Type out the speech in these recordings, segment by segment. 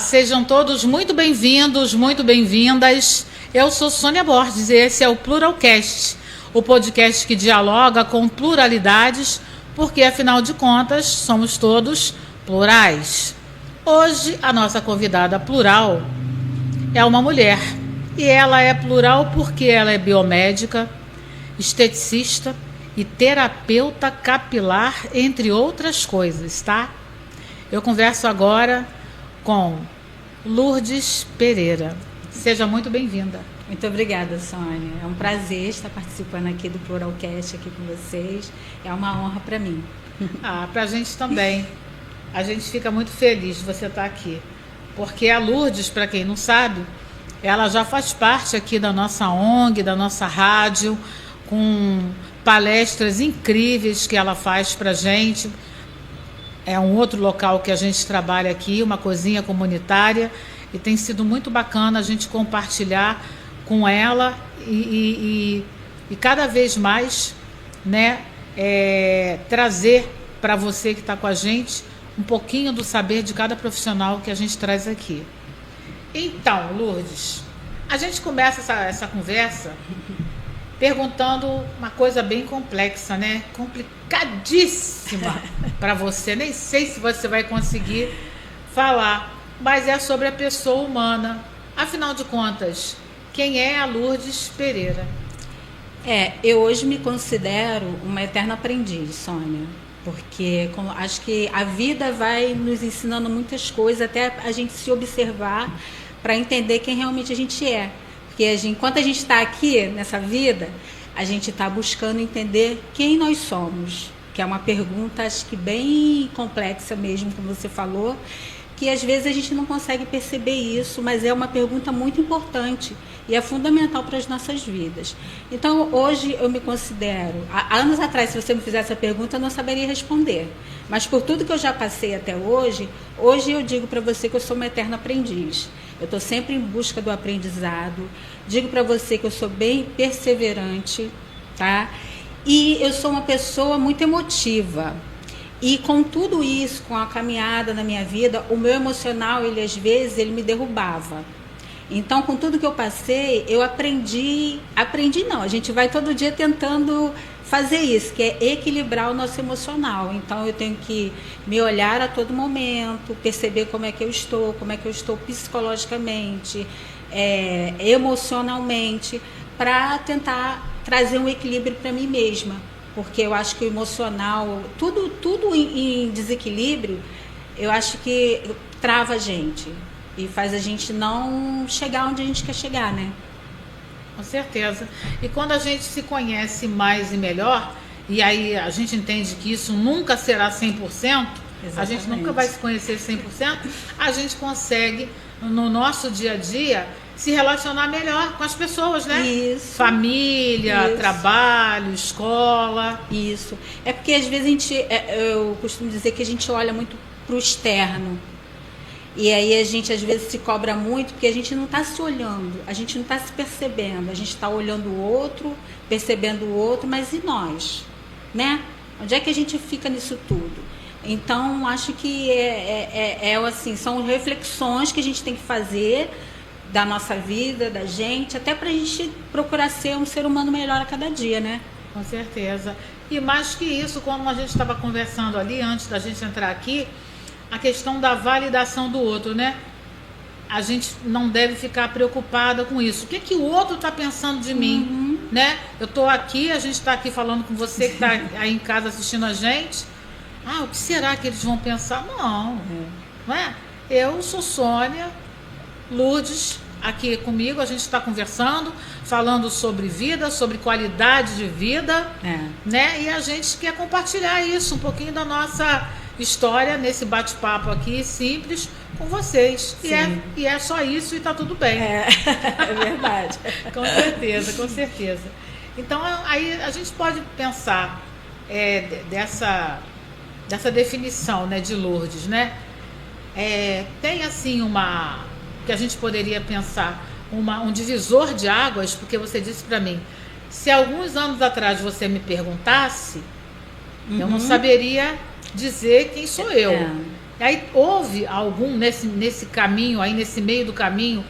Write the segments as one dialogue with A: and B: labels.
A: sejam todos muito bem-vindos, muito bem-vindas. Eu sou Sônia Borges e esse é o Pluralcast, o podcast que dialoga com pluralidades, porque afinal de contas somos todos plurais. Hoje a nossa convidada plural é uma mulher e ela é plural porque ela é biomédica, esteticista e terapeuta capilar, entre outras coisas, tá? Eu converso agora com Lourdes Pereira. Seja muito bem-vinda.
B: Muito obrigada, Sônia. É um prazer estar participando aqui do Pluralcast aqui com vocês. É uma honra para mim.
A: Para a gente também. A gente fica muito feliz de você estar aqui. Porque a Lourdes, para quem não sabe, ela já faz parte aqui da nossa ONG, da nossa rádio, com palestras incríveis que ela faz para a gente. É um outro local que a gente trabalha aqui, uma cozinha comunitária, e tem sido muito bacana a gente compartilhar com ela e cada vez mais, né, trazer para você que está com a gente um pouquinho do saber de cada profissional que a gente traz aqui. Então, Lourdes, a gente começa essa conversa perguntando uma coisa bem complexa, né? Complicadíssima para você. Nem sei se você vai conseguir falar, mas é sobre a pessoa humana. Afinal de contas, quem é a Lourdes Pereira?
B: Eu hoje me considero uma eterna aprendiz, Sônia, porque acho que a vida vai nos ensinando muitas coisas, até a gente se observar para entender quem realmente a gente é. Porque enquanto a gente está aqui nessa vida, a gente está buscando entender quem nós somos, que é uma pergunta, acho que bem complexa mesmo, como você falou, que às vezes a gente não consegue perceber isso, mas é uma pergunta muito importante e é fundamental para as nossas vidas. Então, hoje eu me considero... Há anos atrás, se você me fizesse essa pergunta, eu não saberia responder. Mas por tudo que eu já passei até hoje eu digo para você que eu sou uma eterna aprendiz. Eu estou sempre em busca do aprendizado. Digo para você que eu sou bem perseverante, tá? E eu sou uma pessoa muito emotiva. E com tudo isso, com a caminhada na minha vida, o meu emocional, às vezes, ele me derrubava. Então, com tudo que eu passei, eu aprendi não, a gente vai todo dia tentando fazer isso, que é equilibrar o nosso emocional. Então, eu tenho que me olhar a todo momento, perceber como é que eu estou psicologicamente, emocionalmente, para tentar trazer um equilíbrio para mim mesma. Porque eu acho que o emocional, tudo em desequilíbrio, eu acho que trava a gente e faz a gente não chegar onde a gente quer chegar, né?
A: Com certeza. E quando a gente se conhece mais e melhor, e aí a gente entende que isso nunca será 100%, exatamente. A gente nunca vai se conhecer 100%, a gente consegue, no nosso dia a dia, se relacionar melhor com as pessoas, né?
B: Isso.
A: Família,
B: isso.
A: Trabalho, escola.
B: Isso. É porque às vezes eu costumo dizer que a gente olha muito para o externo. E aí a gente às vezes se cobra muito porque a gente não está se olhando, a gente não está se percebendo, a gente está olhando o outro, percebendo o outro, mas e nós? Né? Onde é que a gente fica nisso tudo? Então, acho que assim, são reflexões que a gente tem que fazer da nossa vida, da gente, até para a gente procurar ser um ser humano melhor a cada dia, né?
A: Com certeza. E mais que isso, como a gente estava conversando ali, antes da gente entrar aqui, a questão da validação do outro, né? A gente não deve ficar preocupada com isso. O que o outro está pensando de mim, né? Eu estou aqui, a gente está aqui falando com você que está aí em casa assistindo a gente. O que será que eles vão pensar? Não é? Eu sou Sônia, Lourdes, aqui comigo, a gente está conversando, falando sobre vida, sobre qualidade de vida, né? E a gente quer compartilhar isso, um pouquinho da nossa história nesse bate-papo aqui, simples, com vocês. E é só isso e está tudo bem.
B: É verdade.
A: Com certeza, com certeza. Então, aí a gente pode pensar dessa definição, né, de Lourdes, né? Tem assim que a gente poderia pensar um divisor de águas, porque você disse para mim, se alguns anos atrás você me perguntasse, eu não saberia dizer quem sou eu. E aí houve algum, nesse caminho, aí nesse meio do caminho,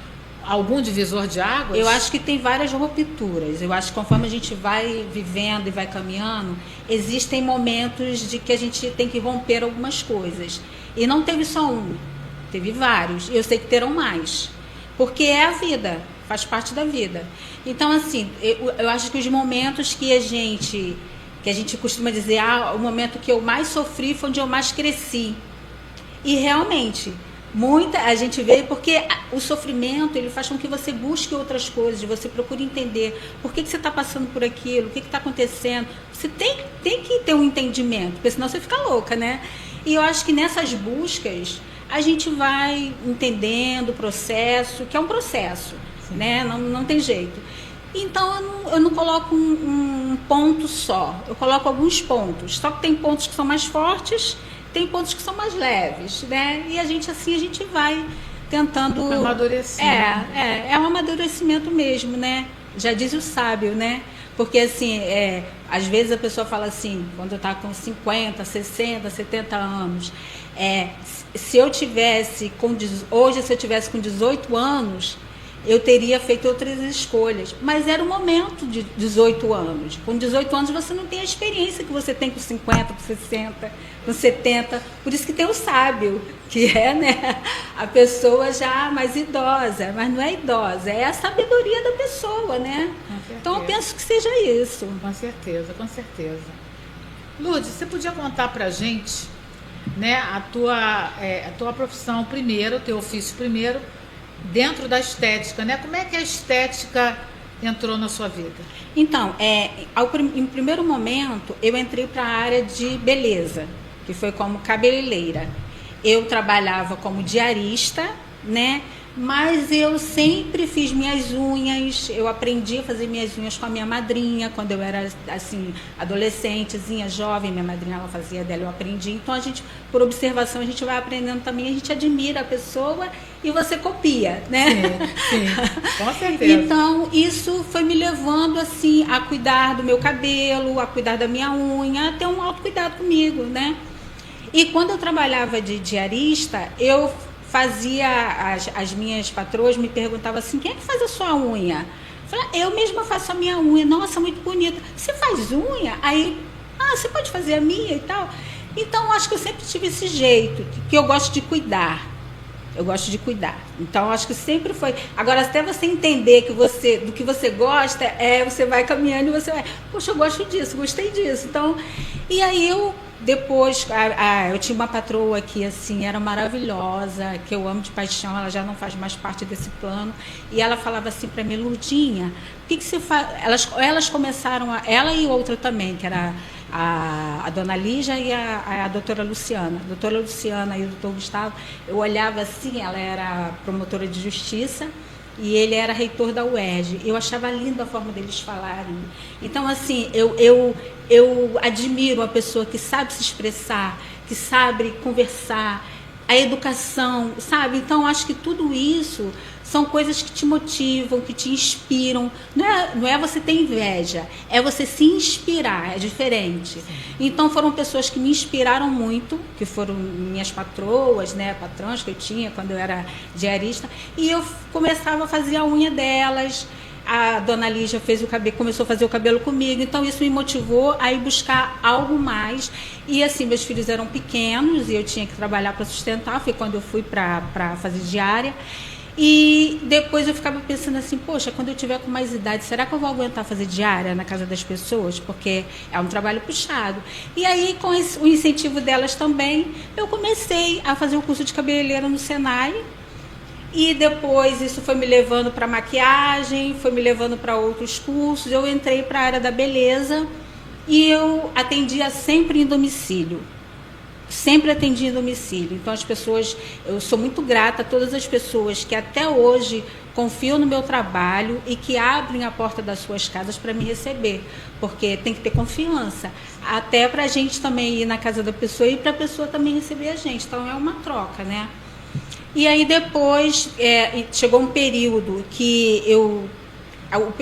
A: algum divisor de águas?
B: Eu acho que tem várias rupturas. Eu acho que conforme a gente vai vivendo e vai caminhando, existem momentos de que a gente tem que romper algumas coisas. E não teve só um, teve vários. E eu sei que terão mais. Porque é a vida, faz parte da vida. Então, assim, eu acho que os momentos que a gente costuma dizer, o momento que eu mais sofri foi onde eu mais cresci. E realmente, a gente vê, porque o sofrimento, ele faz com que você busque outras coisas, você procure entender por que você está passando por aquilo, o que está acontecendo. Você tem que ter um entendimento, porque senão você fica louca, né? E eu acho que nessas buscas, a gente vai entendendo o processo, que é um processo, né? Não tem jeito. Então, eu não coloco um ponto só, eu coloco alguns pontos. Só que tem pontos que são mais fortes, tem pontos que são mais leves, né? E a gente vai tentando...
A: Amadurecimento.
B: É um amadurecimento mesmo, né? Já diz o sábio, né? Porque, assim, às vezes a pessoa fala assim, quando está com 50, 60, 70 anos, se eu tivesse hoje, se eu tivesse com 18 anos, eu teria feito outras escolhas. Mas era o momento de 18 anos. Com 18 anos você não tem a experiência que você tem com 50, com 60, com 70. Por isso que tem o sábio, que é, né, a pessoa já mais idosa. Mas não é idosa, é a sabedoria da pessoa, né? Então eu penso que seja isso.
A: Com certeza, com certeza. Lourdes, você podia contar pra gente, né, a tua profissão primeiro, o teu ofício primeiro, dentro da estética, né? Como é que a estética entrou na sua vida?
B: Então, em primeiro momento, eu entrei para a área de beleza, que foi como cabeleireira. Eu trabalhava como diarista, né? Mas eu sempre fiz minhas unhas, eu aprendi a fazer minhas unhas com a minha madrinha, quando eu era, assim, adolescentezinha, jovem, minha madrinha, ela fazia dela, eu aprendi. Então, por observação, a gente vai aprendendo também, a gente admira a pessoa e você copia, né?
A: Sim, com certeza.
B: Então, isso foi me levando, assim, a cuidar do meu cabelo, a cuidar da minha unha, a ter um autocuidado comigo, né? E quando eu trabalhava de diarista, eu fazia, as minhas patroas me perguntavam assim, quem é que faz a sua unha? Eu falei, eu mesma faço a minha unha, nossa, muito bonita. Você faz unha? Aí, você pode fazer a minha e tal? Então, acho que eu sempre tive esse jeito, que eu gosto de cuidar. Eu gosto de cuidar. Então, acho que sempre foi. Agora, até você entender do que você gosta, você vai caminhando e você vai, poxa, eu gosto disso, gostei disso. Então, e aí depois, eu tinha uma patroa que, assim, era maravilhosa, que eu amo de paixão, ela já não faz mais parte desse plano, e ela falava assim para mim, Lourdinha, o que você faz? Elas começaram, ela e outra também, que era a dona Lígia e a doutora Luciana. A doutora Luciana e o doutor Gustavo, eu olhava assim, ela era promotora de justiça, e ele era reitor da UERJ. Eu achava linda a forma deles falarem. Então, assim, eu admiro a pessoa que sabe se expressar, que sabe conversar, a educação, sabe? Então, acho que tudo isso são coisas que te motivam, que te inspiram. Não é você ter inveja, é você se inspirar, é diferente. Então, foram pessoas que me inspiraram muito, que foram minhas patroas, né, patrões que eu tinha quando eu era diarista, e eu começava a fazer a unha delas. A dona Lígia começou a fazer o cabelo comigo, então isso me motivou a ir buscar algo mais. E assim, meus filhos eram pequenos e eu tinha que trabalhar para sustentar, foi quando eu fui para fazer diária. E depois eu ficava pensando assim, poxa, quando eu tiver com mais idade, será que eu vou aguentar fazer diária na casa das pessoas? Porque é um trabalho puxado. E aí, com o incentivo delas também, eu comecei a fazer o curso de cabeleireira no Senai. E depois isso foi me levando para maquiagem, foi me levando para outros cursos. Eu entrei para a área da beleza e eu atendia sempre em domicílio. Sempre atendi em domicílio. Então, as pessoas, eu sou muito grata a todas as pessoas que até hoje confiam no meu trabalho e que abrem a porta das suas casas para me receber, porque tem que ter confiança, até para a gente também ir na casa da pessoa e para a pessoa também receber a gente. Então, é uma troca, né? E aí depois chegou um período que eu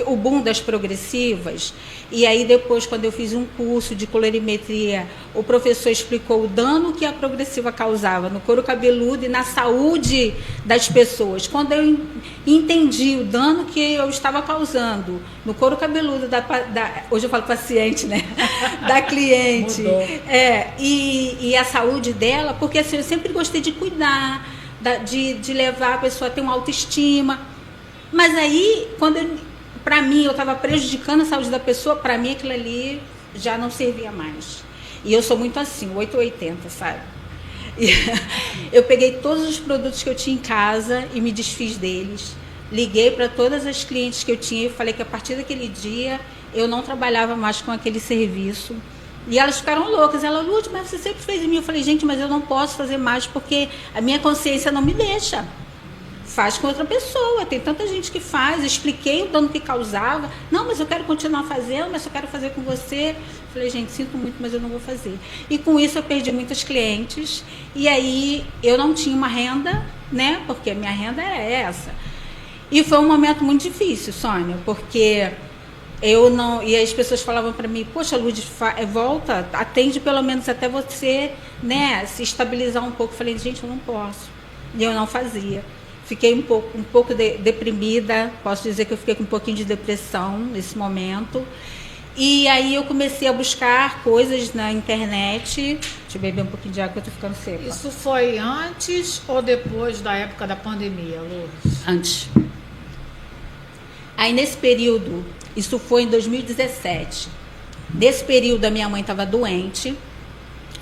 B: o boom das progressivas, e aí depois, quando eu fiz um curso de colorimetria, o professor explicou o dano que a progressiva causava no couro cabeludo e na saúde das pessoas. Quando eu entendi o dano que eu estava causando no couro cabeludo hoje eu falo paciente, né? Da cliente, e a saúde dela, porque assim, eu sempre gostei de cuidar, de levar a pessoa a ter uma autoestima. Mas aí, para mim, eu estava prejudicando a saúde da pessoa, para mim aquilo ali já não servia mais. E eu sou muito assim, 880, sabe? E eu peguei todos os produtos que eu tinha em casa e me desfiz deles. Liguei para todas as clientes que eu tinha e falei que a partir daquele dia eu não trabalhava mais com aquele serviço. E elas ficaram loucas. Ela, Lúcia, mas você sempre fez em mim. Eu falei, gente, mas eu não posso fazer mais porque a minha consciência não me deixa. Faz com outra pessoa, tem tanta gente que faz. Eu expliquei o dano que causava. Não, mas eu quero continuar fazendo, mas eu quero fazer com você. Falei, gente, sinto muito, mas eu não vou fazer. E com isso eu perdi muitos clientes. E aí eu não tinha uma renda, né? Porque a minha renda era essa. E foi um momento muito difícil, Sônia, porque eu não... E as pessoas falavam para mim, poxa, Lúcia, volta, atende pelo menos até você, né, se estabilizar um pouco. Falei, gente, eu não posso. E eu não fazia. Fiquei um pouco deprimida, posso dizer que eu fiquei com um pouquinho de depressão nesse momento. E aí eu comecei a buscar coisas na internet. Deixa eu beber um pouquinho de água que eu tô ficando seca.
A: Isso foi antes ou depois da época da pandemia, Lúcia?
B: Antes. Aí nesse período, isso foi em 2017. Nesse período a minha mãe estava doente.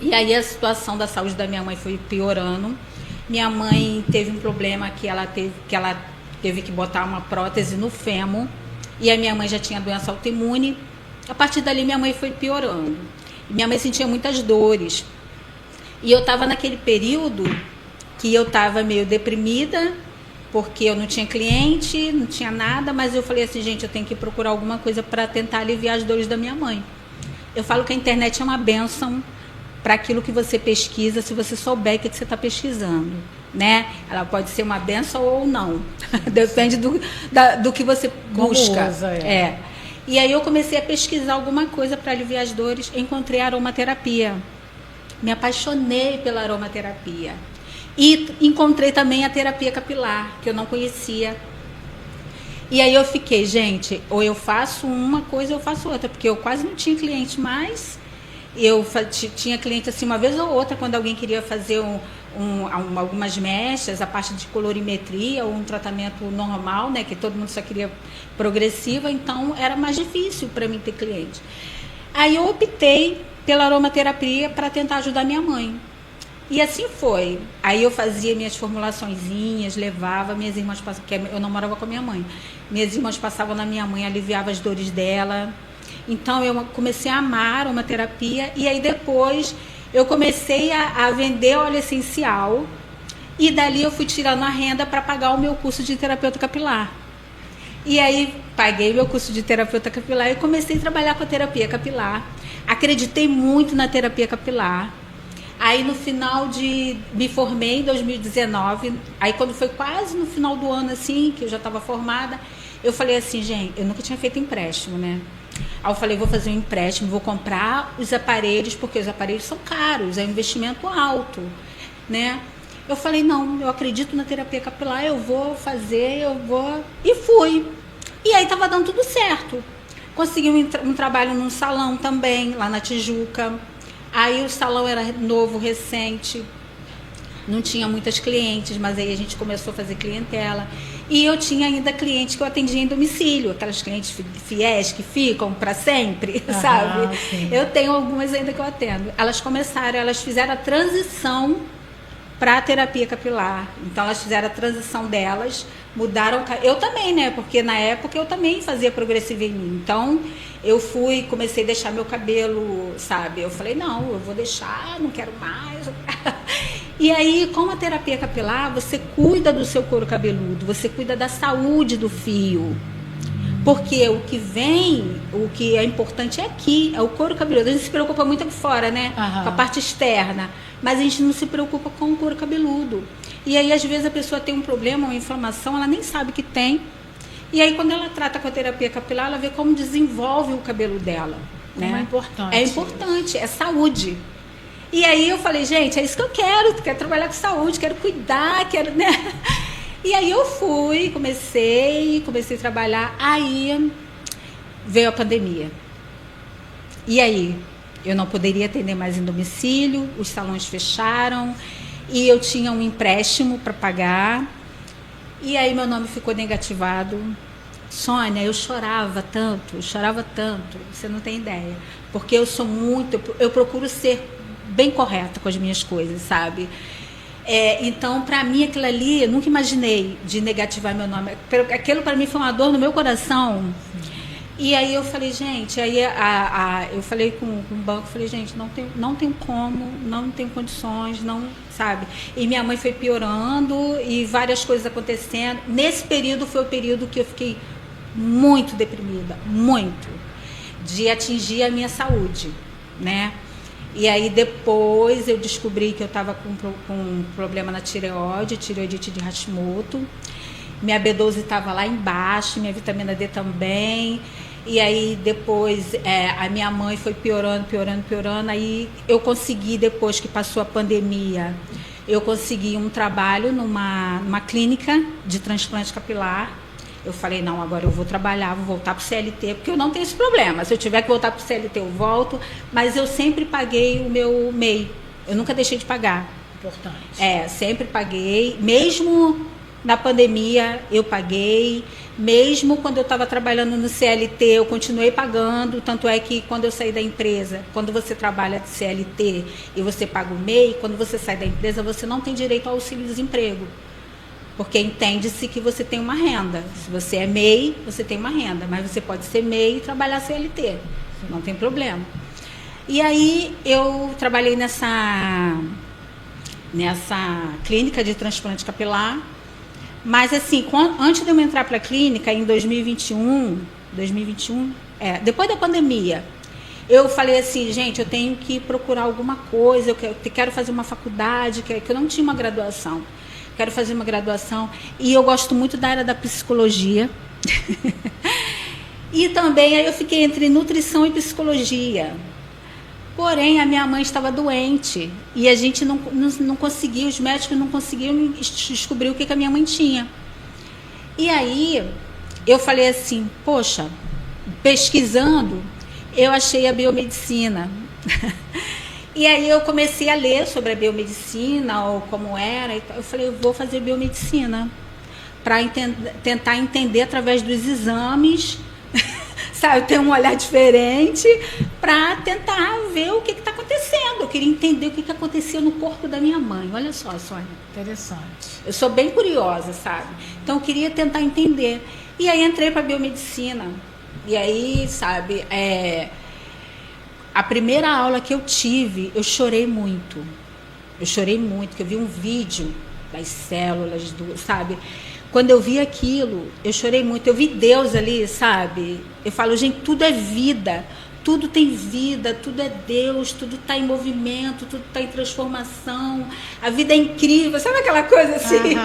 B: E aí a situação da saúde da minha mãe foi piorando. Minha mãe teve um problema que ela teve que botar uma prótese no fêmur. E a minha mãe já tinha doença autoimune. A partir dali minha mãe foi piorando. Minha mãe sentia muitas dores. E eu estava naquele período que eu estava meio deprimida, porque eu não tinha cliente, não tinha nada, mas eu falei assim, gente, eu tenho que procurar alguma coisa para tentar aliviar as dores da minha mãe. Eu falo que a internet é uma bênção para aquilo que você pesquisa, se você souber o que você está pesquisando, né? Ela pode ser uma bênção ou não. Depende do que você busca.
A: Usa,
B: E aí eu comecei a pesquisar alguma coisa para aliviar as dores. Encontrei a aromaterapia. Me apaixonei pela aromaterapia. E encontrei também a terapia capilar, que eu não conhecia. E aí eu fiquei, gente, ou eu faço uma coisa ou eu faço outra, porque eu quase não tinha cliente mais. Eu tinha cliente assim uma vez ou outra, quando alguém queria fazer algumas mechas, a parte de colorimetria ou um tratamento normal, né, que todo mundo só queria progressiva, então era mais difícil para mim ter cliente. Aí eu optei pela aromaterapia para tentar ajudar minha mãe. E assim foi. Aí eu fazia minhas formulaçõezinhas, levava, minhas irmãs passavam, porque eu não morava com a minha mãe. Minhas irmãs passavam na minha mãe, aliviava as dores dela. Então eu comecei a amar a aromaterapia e aí depois eu comecei a vender óleo essencial e dali eu fui tirando a renda para pagar o meu curso de terapeuta capilar. E aí paguei meu curso de terapeuta capilar e comecei a trabalhar com a terapia capilar. Acreditei muito na terapia capilar. Aí no final me formei em 2019, aí quando foi quase no final do ano assim, que eu já estava formada, eu falei assim, gente, eu nunca tinha feito empréstimo, né? Aí eu falei, vou fazer um empréstimo, vou comprar os aparelhos, porque os aparelhos são caros, é um investimento alto, né? Eu falei, não, eu acredito na terapia capilar, eu vou fazer, E fui. E aí estava dando tudo certo. Consegui um trabalho num salão também, lá na Tijuca. Aí o salão era novo, recente, não tinha muitas clientes, mas aí a gente começou a fazer clientela. E eu tinha ainda clientes que eu atendia em domicílio, aquelas clientes fiéis que ficam para sempre, sabe?
A: Sim.
B: Eu tenho algumas ainda que eu atendo. Elas fizeram a transição para a terapia capilar. Então elas fizeram a transição delas, mudaram. Eu também, né? Porque na época eu também fazia progressiva em mim. Então eu comecei a deixar meu cabelo, sabe? Eu falei, não, eu vou deixar, não quero mais. E aí, com a terapia capilar, você cuida do seu couro cabeludo, você cuida da saúde do fio. Porque o que é importante é aqui, é o couro cabeludo. A gente se preocupa muito aqui fora, né? Com a parte externa. Mas a gente não se preocupa com o couro cabeludo. E aí, às vezes, a pessoa tem um problema, uma inflamação, ela nem sabe que tem. E aí, quando ela trata com a terapia capilar, ela vê como desenvolve o cabelo dela.
A: Como
B: né?
A: é importante.
B: É importante, é saúde. E aí eu falei, gente, é isso que eu quero trabalhar com saúde, quero cuidar, né? E aí eu fui, comecei a trabalhar, aí veio a pandemia. E aí, eu não poderia atender mais em domicílio, os salões fecharam, e eu tinha um empréstimo para pagar, e aí meu nome ficou negativado. Sônia, eu chorava tanto, você não tem ideia. Porque eu procuro ser bem correta com as minhas coisas, sabe? Então, para mim, aquilo ali, eu nunca imaginei de negativar meu nome. Aquilo para mim foi uma dor no meu coração. E aí eu falei, gente, eu falei com o banco, falei, gente, não tem como, não tem condições, não, sabe? E minha mãe foi piorando e várias coisas acontecendo. Nesse período foi o período que eu fiquei muito deprimida, muito, de atingir a minha saúde, né? E aí depois eu descobri que eu estava com um problema na tireoidite de Hashimoto. Minha B12 estava lá embaixo, minha vitamina D também. E aí depois a minha mãe foi piorando. Aí eu consegui, depois que passou a pandemia, eu consegui um trabalho numa clínica de transplante capilar. Eu falei, não, agora eu vou trabalhar, vou voltar para o CLT, porque eu não tenho esse problema. Se eu tiver que voltar para o CLT, eu volto. Mas eu sempre paguei o meu MEI. Eu nunca deixei de pagar.
A: Importante.
B: Sempre paguei. Mesmo na pandemia, eu paguei. Mesmo quando eu estava trabalhando no CLT, eu continuei pagando. Tanto é que quando eu saí da empresa, quando você trabalha de CLT e você paga o MEI, quando você sai da empresa, você não tem direito ao auxílio-desemprego. Porque entende-se que você tem uma renda. Se você é MEI, você tem uma renda. Mas você pode ser MEI e trabalhar CLT. Não tem problema. E aí eu trabalhei nessa clínica de transplante capilar. Mas assim, antes de eu entrar para a clínica, em 2021, depois da pandemia, eu falei assim, gente, eu tenho que procurar alguma coisa, eu quero fazer uma faculdade, que eu não tinha uma graduação. Quero fazer uma graduação e eu gosto muito da área da psicologia. E também aí eu fiquei entre nutrição e psicologia. Porém, a minha mãe estava doente e a gente não conseguia, os médicos não conseguiam descobrir o que a minha mãe tinha. E aí eu falei assim, poxa, pesquisando, eu achei a biomedicina. E aí eu comecei a ler sobre a biomedicina, ou como era. Eu falei, eu vou fazer biomedicina para tentar entender através dos exames, sabe, ter um olhar diferente, para tentar ver o que está acontecendo. Eu queria entender o que acontecia no corpo da minha mãe. Olha só, Sônia.
A: Interessante.
B: Eu sou bem curiosa, sabe? Então eu queria tentar entender. E aí entrei para biomedicina. E aí, sabe, a primeira aula que eu tive, eu chorei muito. Que eu vi um vídeo das células, sabe? Quando eu vi aquilo, eu chorei muito. Eu vi Deus ali, sabe? Eu falo, gente, tudo é vida. Tudo tem vida, tudo é Deus, tudo está em movimento, tudo está em transformação. A vida é incrível. Sabe aquela coisa assim?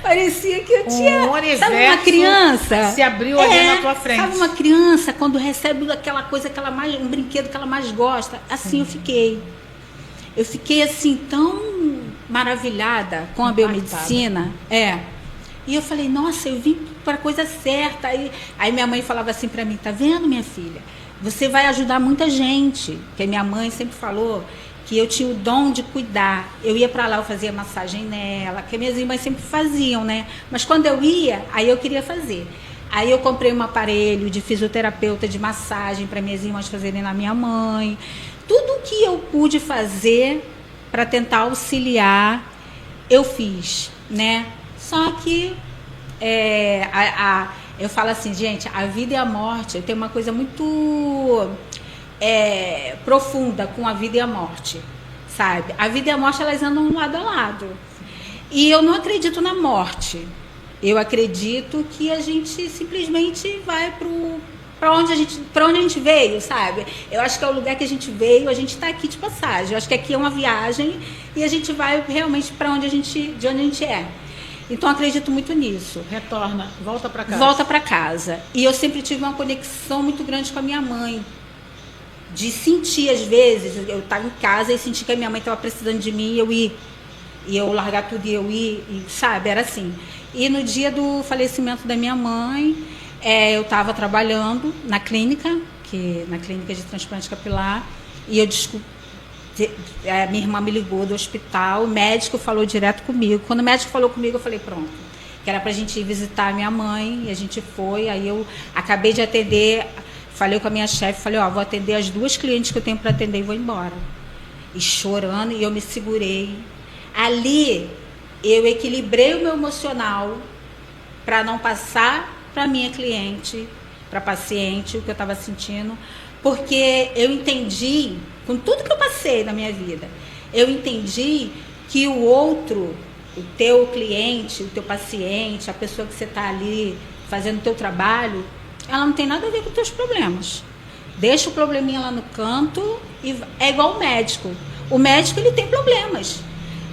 B: Parecia que eu tinha... Sabe uma criança?
A: Se abriu ali na tua frente.
B: Sabe uma criança quando recebe aquela coisa, um brinquedo que ela mais gosta? Assim eu fiquei. Eu fiquei assim tão maravilhada com a biomedicina. E eu falei, nossa, eu vim para a coisa certa. Aí minha mãe falava assim para mim, tá vendo, minha filha? Você vai ajudar muita gente. Porque minha mãe sempre falou que eu tinha o dom de cuidar. Eu ia para lá, eu fazia massagem nela, que minhas irmãs sempre faziam, né? Mas quando eu ia, aí eu queria fazer. Aí eu comprei um aparelho de fisioterapeuta de massagem para minhas irmãs fazerem na minha mãe. Tudo que eu pude fazer para tentar auxiliar, eu fiz, né? Só que eu falo assim, gente, a vida e a morte, eu tenho uma coisa muito profunda com a vida e a morte, sabe? A vida e a morte, elas andam lado a lado. E eu não acredito na morte. Eu acredito que a gente simplesmente vai para onde a gente veio, sabe? Eu acho que é o lugar que a gente veio, a gente está aqui de passagem. Eu acho que aqui é uma viagem e a gente vai realmente de onde a gente é. Então, acredito muito nisso.
A: Retorna, volta para casa.
B: Volta para casa. E eu sempre tive uma conexão muito grande com a minha mãe. De sentir, às vezes, eu estava em casa e sentir que a minha mãe estava precisando de mim e eu ir. E eu largar tudo e eu ir, e, sabe? Era assim. E no dia do falecimento da minha mãe, eu estava trabalhando na clínica de transplante capilar, e eu minha irmã me ligou do hospital, o médico falou direto comigo. Quando o médico falou comigo, eu falei, pronto, que era pra gente ir visitar a minha mãe, e a gente foi. Aí eu acabei de atender, falei com a minha chefe, falei, vou atender as 2 clientes que eu tenho para atender e vou embora. E chorando, e eu me segurei. Ali, eu equilibrei o meu emocional para não passar para minha cliente, para paciente, o que eu estava sentindo, porque eu entendi, com tudo que eu passei na minha vida, eu entendi que o outro, o teu cliente, o teu paciente, a pessoa que você está ali fazendo o teu trabalho, ela não tem nada a ver com os teus problemas. Deixa o probleminha lá no canto, e é igual o médico. O médico, ele tem problemas.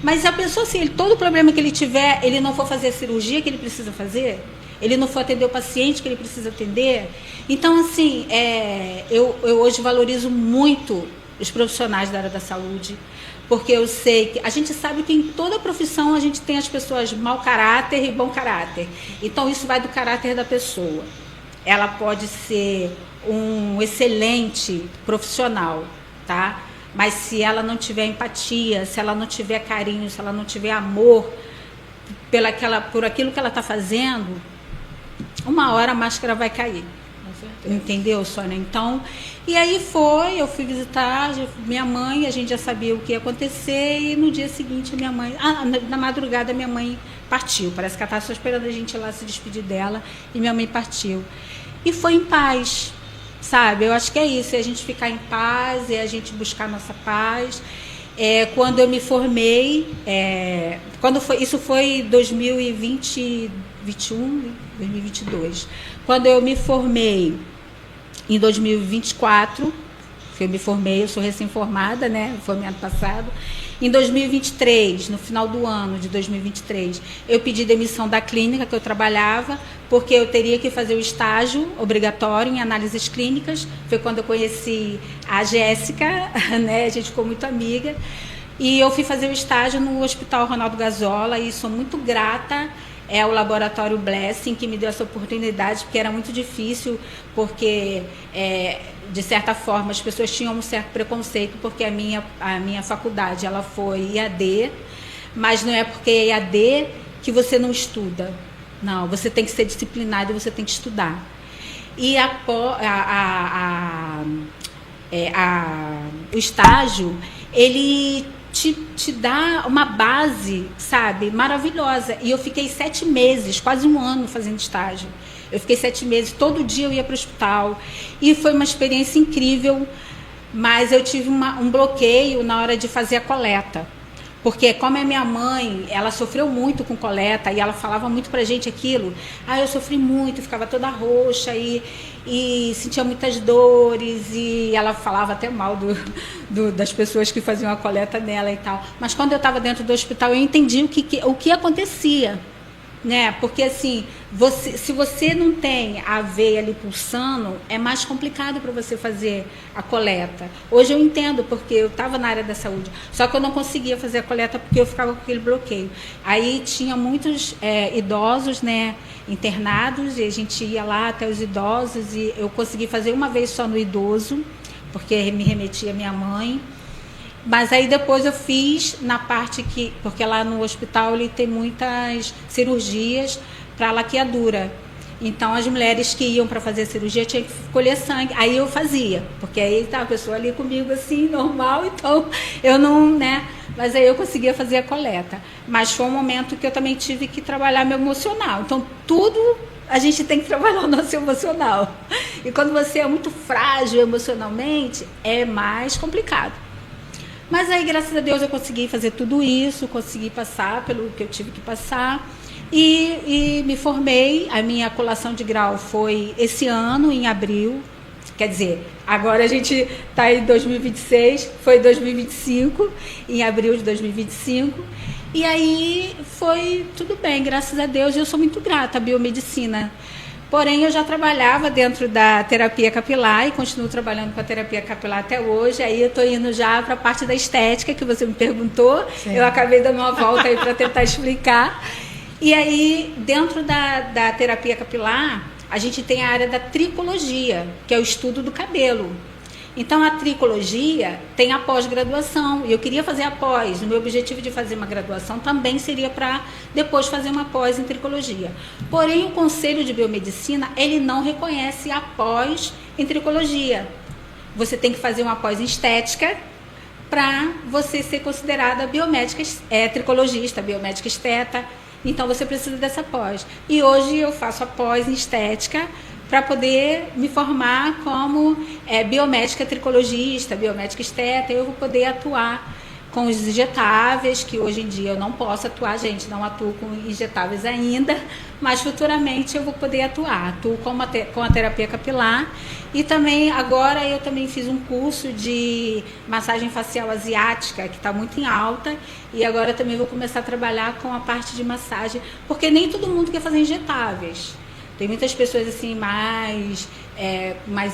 B: Mas a pessoa, assim, todo problema que ele tiver, ele não for fazer a cirurgia que ele precisa fazer, ele não for atender o paciente que ele precisa atender. Então, assim, eu hoje valorizo muito os profissionais da área da saúde, porque eu sei que a gente sabe que em toda profissão a gente tem as pessoas mau caráter e bom caráter. Então, isso vai do caráter da pessoa. Ela pode ser um excelente profissional, tá? Mas se ela não tiver empatia, se ela não tiver carinho, se ela não tiver amor por aquilo que ela está fazendo, uma hora a máscara vai cair. Entendeu, Sônia? Então, e aí eu fui visitar minha mãe, a gente já sabia o que ia acontecer, e no dia seguinte minha mãe, na madrugada minha mãe partiu. Parece que ela estava só esperando a gente ir lá se despedir dela, e minha mãe partiu. E foi em paz. Sabe, eu acho que é isso, é a gente ficar em paz, é a gente buscar a nossa paz. Quando eu me formei, isso foi 2022. Quando eu me formei em 2024, que eu me formei, eu sou recém-formada, né? Formei ano passado. Em 2023, no final do ano de 2023, eu pedi demissão da clínica que eu trabalhava, porque eu teria que fazer o estágio obrigatório em análises clínicas. Foi quando eu conheci a Jéssica, né? A gente ficou muito amiga. E eu fui fazer o estágio no Hospital Ronaldo Gazola, e sou muito grata ao Laboratório Blessing, que me deu essa oportunidade, porque era muito difícil, porque, de certa forma, as pessoas tinham um certo preconceito, porque a minha faculdade ela foi IAD, mas não é porque é IAD que você não estuda. Não, você tem que ser disciplinado e você tem que estudar. E o estágio, ele te dá uma base, sabe, maravilhosa. E eu fiquei 7 meses, quase um ano fazendo estágio. Eu fiquei 7 meses, todo dia eu ia para o hospital. E foi uma experiência incrível, mas eu tive um bloqueio na hora de fazer a coleta. Porque como a minha mãe, ela sofreu muito com coleta, e ela falava muito pra gente aquilo. Eu sofri muito, ficava toda roxa e sentia muitas dores, e ela falava até mal das pessoas que faziam a coleta nela e tal. Mas quando eu estava dentro do hospital, eu entendi o que acontecia. Né? Porque assim, se você não tem a veia ali pulsando, é mais complicado para você fazer a coleta. Hoje eu entendo, porque eu estava na área da saúde, só que eu não conseguia fazer a coleta porque eu ficava com aquele bloqueio. Aí tinha muitos idosos, né, internados, e a gente ia lá até os idosos, e eu consegui fazer uma vez só no idoso, porque me remetia a minha mãe. Mas aí depois eu fiz na parte porque lá no hospital ele tem muitas cirurgias para laqueadura. Então as mulheres que iam para fazer a cirurgia tinham que colher sangue. Aí eu fazia, porque aí estava a pessoa ali comigo assim, normal, então eu não, né? Mas aí eu conseguia fazer a coleta. Mas foi um momento que eu também tive que trabalhar meu emocional. Então tudo a gente tem que trabalhar o nosso emocional. E quando você é muito frágil emocionalmente, é mais complicado. Mas aí, graças a Deus, eu consegui fazer tudo isso, consegui passar pelo que eu tive que passar, e me formei. A minha colação de grau foi esse ano, em abril. Quer dizer, agora a gente está em 2026, foi 2025, em abril de 2025. E aí foi tudo bem, graças a Deus. Eu sou muito grata à biomedicina. Porém, eu já trabalhava dentro da terapia capilar e continuo trabalhando com a terapia capilar até hoje. Aí eu estou indo já para a parte da estética, que você me perguntou. Sim. Eu acabei dando uma volta aí para tentar explicar. E aí, dentro da terapia capilar, a gente tem a área da tricologia, que é o estudo do cabelo. Então, a tricologia tem a pós-graduação, e eu queria fazer a pós. O meu objetivo de fazer uma graduação também seria para depois fazer uma pós em tricologia. Porém, o Conselho de Biomedicina, ele não reconhece a pós em tricologia. Você tem que fazer uma pós em estética para você ser considerada biomédica, tricologista, biomédica esteta. Então, você precisa dessa pós. E hoje eu faço a pós em estética, para poder me formar como biomédica tricologista, biomédica esteta. Eu vou poder atuar com os injetáveis, que hoje em dia eu não posso atuar, gente, não atuo com injetáveis ainda, mas futuramente eu vou poder atuar. Atuo com a terapia capilar e também, agora eu também fiz um curso de massagem facial asiática, que está muito em alta, e agora também vou começar a trabalhar com a parte de massagem, porque nem todo mundo quer fazer injetáveis. Tem muitas pessoas assim mais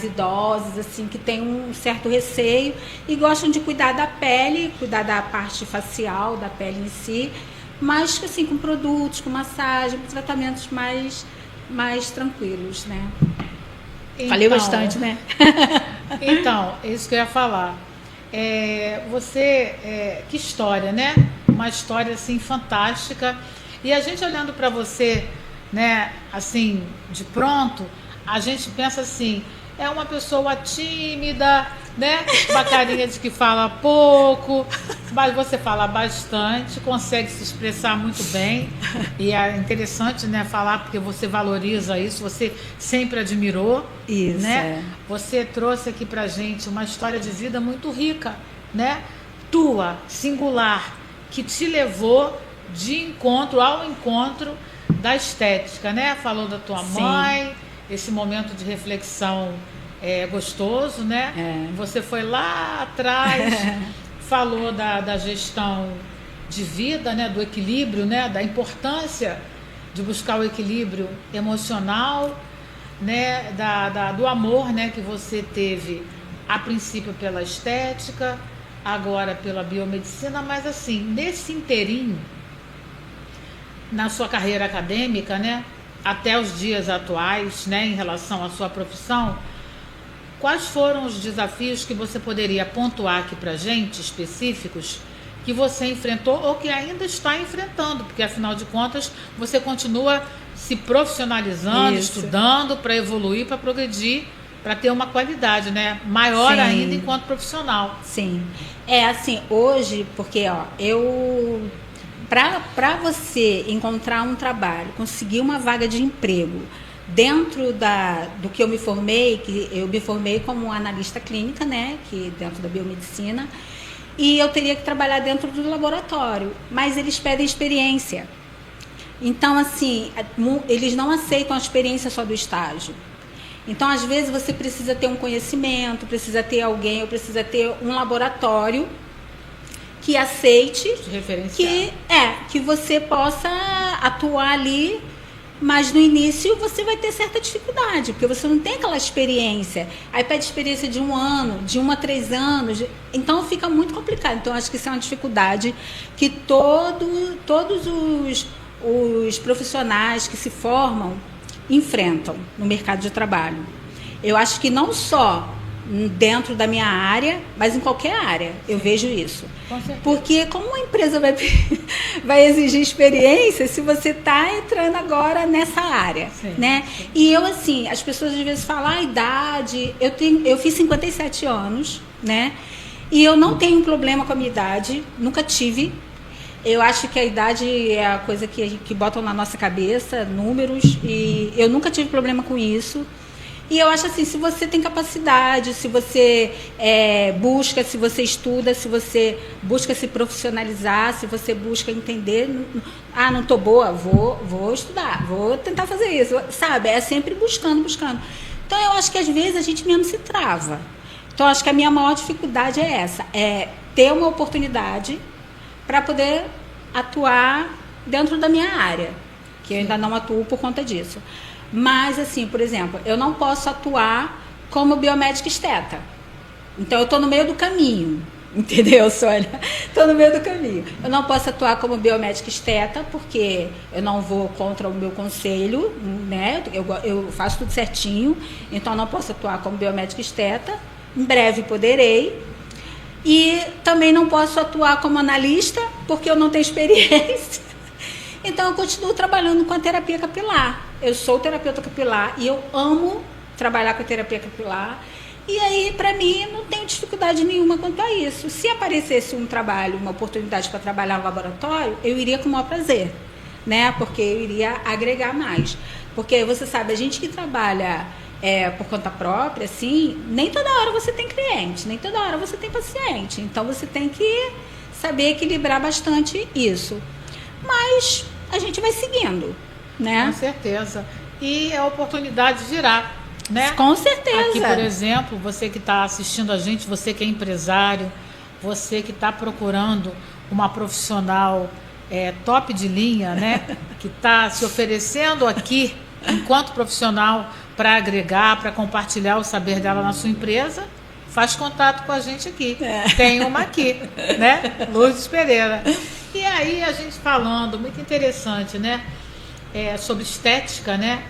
B: idosas, assim, que têm um certo receio e gostam de cuidar da pele, cuidar da parte facial, da pele em si, mas assim, com produtos, com massagem, com tratamentos mais tranquilos, né? Então, falei bastante, né?
A: Então, é isso que eu ia falar. Que história, né? Uma história assim fantástica. E a gente olhando para você, né, assim, de pronto, a gente pensa assim, é uma pessoa tímida, né, uma carinha de que fala pouco, mas você fala bastante, consegue se expressar muito bem, e é interessante, né, falar, porque você valoriza isso, você sempre admirou,
B: isso,
A: né? Você trouxe aqui pra gente uma história de vida muito rica, né, tua, singular, que te levou de encontro ao encontro da estética, né? Falou da tua mãe, esse momento de reflexão gostoso, né? Você foi lá atrás, falou da gestão de vida, né? Do equilíbrio, né? Da importância de buscar o equilíbrio emocional, né? Do amor, né? Que você teve a princípio pela estética, agora pela biomedicina, mas assim, nesse inteirinho, na sua carreira acadêmica, né, até os dias atuais, né, em relação à sua profissão, quais foram os desafios que você poderia pontuar aqui para a gente, específicos, que você enfrentou ou que ainda está enfrentando? Porque, afinal de contas, você continua se profissionalizando, estudando para evoluir, para progredir, para ter uma qualidade, né, maior ainda enquanto profissional.
B: Sim. Assim, hoje, porque para você encontrar um trabalho, conseguir uma vaga de emprego dentro do que eu me formei, que eu me formei como analista clínica, né, que dentro da biomedicina, e eu teria que trabalhar dentro do laboratório, mas eles pedem experiência. Então, assim, eles não aceitam a experiência só do estágio. Então, às vezes, você precisa ter um conhecimento, precisa ter alguém, ou precisa ter um laboratório que aceite, que você possa atuar ali, mas no início você vai ter certa dificuldade, porque você não tem aquela experiência. Aí pede experiência de 1 ano, de 1 a 3 anos, então fica muito complicado. Então acho que isso é uma dificuldade que todos os profissionais que se formam enfrentam no mercado de trabalho. Eu acho que não só dentro da minha área, mas em qualquer área, eu vejo isso. Porque como uma empresa vai exigir experiência se você está entrando agora nessa área, né? E eu, assim, as pessoas às vezes falam a idade, eu fiz 57 anos, né? E eu não tenho problema com a minha idade, nunca tive. Eu acho que a idade é a coisa que botam na nossa cabeça, números, e eu nunca tive problema com isso. E eu acho assim, se você tem capacidade, se você busca, se você estuda, se você busca se profissionalizar, se você busca entender, não estou boa, vou estudar, vou tentar fazer isso, sabe? É sempre buscando. Então eu acho que às vezes a gente mesmo se trava. Então eu acho que a minha maior dificuldade é essa, é ter uma oportunidade para poder atuar dentro da minha área, que eu ainda não atuo por conta disso. Mas, assim, por exemplo, eu não posso atuar como biomédica esteta. Então, eu estou no meio do caminho, entendeu, Sônia? Estou no meio do caminho. Eu não posso atuar como biomédica esteta, porque eu não vou contra o meu conselho, né? Eu faço tudo certinho, então eu não posso atuar como biomédica esteta. Em breve poderei. E também não posso atuar como analista, porque eu não tenho experiência. Então, eu continuo trabalhando com a terapia capilar. Eu sou terapeuta capilar e eu amo trabalhar com a terapia capilar. E aí, para mim, não tenho dificuldade nenhuma quanto a isso. Se aparecesse um trabalho, uma oportunidade para trabalhar no laboratório, eu iria com o maior prazer, né? Porque eu iria agregar mais. Porque você sabe, a gente que trabalha por conta própria, assim, nem toda hora você tem cliente, nem toda hora você tem paciente. Então, você tem que saber equilibrar bastante isso. Mas a gente vai seguindo, né?
A: Com certeza. E a oportunidade virá, né?
B: Com certeza.
A: Aqui, por exemplo, você que está assistindo a gente, você que é empresário, você que está procurando uma profissional top de linha, né? Que está se oferecendo aqui enquanto profissional para agregar, para compartilhar o saber dela na sua empresa, faz contato com a gente aqui. Tem uma aqui, né? Lourdes Pereira. E aí a gente falando, muito interessante, né? Sobre estética, né?